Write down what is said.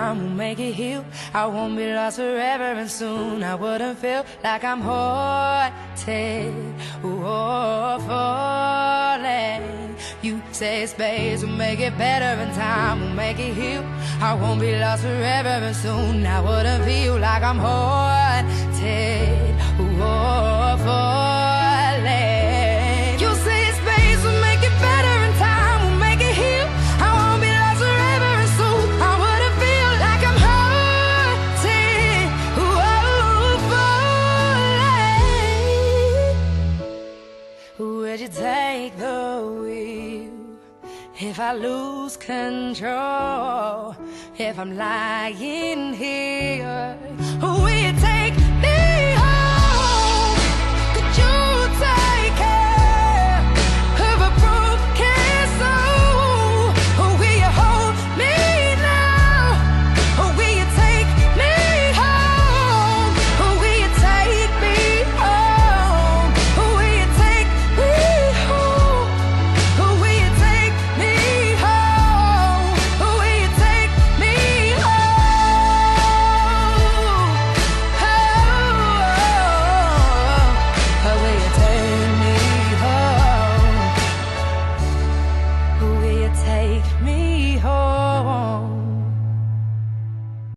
time will make it heal. I won't be lost forever, and soon I wouldn't feel like I'm haunted or falling. You say space will make it better, and time will make it heal. I won't be lost forever, and soon I wouldn't feel like I'm haunted or falling. You say space will make it better, and time will make it heal. I won't be lost forever, and soon I wouldn't feel like I'm haunted or falling. Would you take the wheel if I lose control? If I'm lying here, will you take